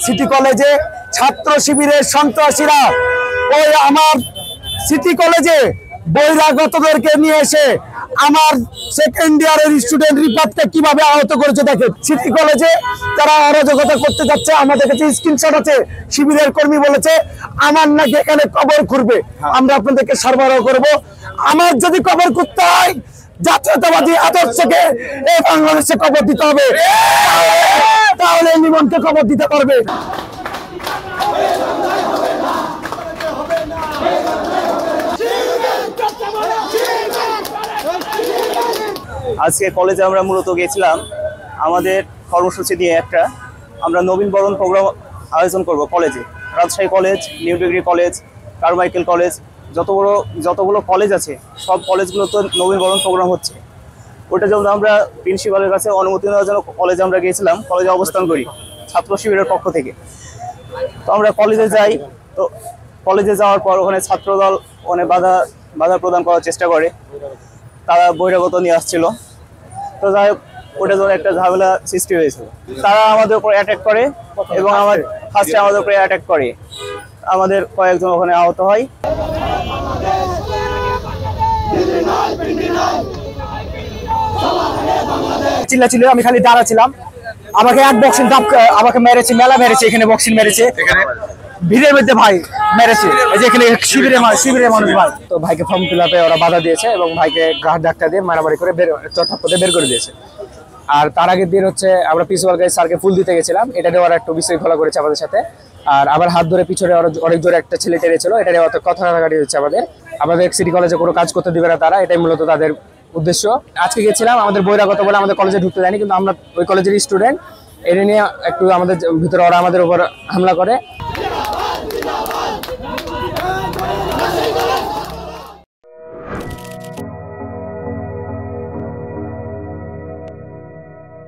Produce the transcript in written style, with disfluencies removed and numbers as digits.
City কলেজে ছাত্র শিবিরের সন্ত্রাসীরা ওই আমার সিটি কলেজে বহিরাগতদেরকে নিয়ে এসে আমার সেকেন্ড ইয়ারের স্টুডেন্ট রিফাতকে কিভাবে আহত করেছে দেখেন। সিটি কলেজে তারা অরাজকতা করতে যাচ্ছে, আমাদের কাছে স্ক্রিনশট আছে। শিবিরের কর্মী বলেছে আমার নাকি এখানে কবর খুঁড়বে, আমরা আপনাদেরকে সরবরাহ করব। আমার যদি কবর খুঁড়তে হয় জাতীয়তাবাদী আদর্শকে এই বাংলাদেশে কবর দিতে হবে, তাহলে লিমনকে কবর দিতে পারবে। আজকে কলেজে আমরা মূলত গেছিলাম আমাদের কর্মসূচি দিয়ে আমরা নবীন বরণ প্রোগ্রাম আয়োজন করব কলেজে। Rajshahi college, new degree college, Carmichael college, যতগুলো কলেজ আছে সব কলেজগুলো তো নবীন বরণ প্রোগ্রাম হচ্ছে। ওটা যেমন আমরা প্রিন্সিপালের কাছে অনুমতি নেওয়ার জন্য কলেজে আমরা গিয়েছিলাম, কলেজে অবস্থান করি ছাত্র শিবিরের পক্ষ থেকে। তো আমরা কলেজে যাই, তো কলেজে যাওয়ার পর ওখানে ছাত্রদল অনেক বাধা প্রদান করার চেষ্টা করে, তারা বহিরাগত নিয়ে আসছিল। তো যাই হোক, ওটা জন্য একটা ঝামেলা সৃষ্টি হয়েছিল। তারা আমাদের উপর অ্যাটাক করে এবং ফার্স্টে আমাদের উপরে অ্যাটাক করে, আমাদের কয়েকজন ওখানে আহত হয়। চিল্লা ছিল, আমি খালি দাঁড়াছিলাম, আমাকে এক বক্সিং আমাকে মেরেছে, মেলা মেরেছে, এখানে বক্সিং মেরেছে ভিড়ের মধ্যে ভাই মেরেছে, এই যে এখানে শিবিরের মানুষ ভাই। তো ভাইকে ফর্ম ফিল আপে ওরা বাধা দিয়েছে এবং ভাইকে ঘাট ধাক্কা দিয়ে মারামারি করে চটাপটে বের করে দিয়েছে। আর তার আগের দিন হচ্ছে আমরা প্রিন্সিপাল স্যারকে ফুল দিতে গেছিলাম, এটা নিয়ে ওরা একটু বিশৃঙ্খলা করেছে আমাদের সাথে। আর আবার হাত ধরে পিছনে অনেক জোরে একটা ছেলে টেনেছিল, এটা নিয়ে অত কথা কাটাকাটি হচ্ছে। আমাদের সিটি কলেজে কোনো কাজ করতে দিবে না তারা, এটাই মূলত তাদের উদ্দেশ্য। আজকে গেছিলাম, আমাদের বহিরাগত বলে আমাদের কলেজে ঢুকতে দেয়নি, কিন্তু আমরা ওই কলেজের স্টুডেন্ট, এটা নিয়ে একটু আমাদের ভিতরে ওরা আমাদের উপর হামলা করে।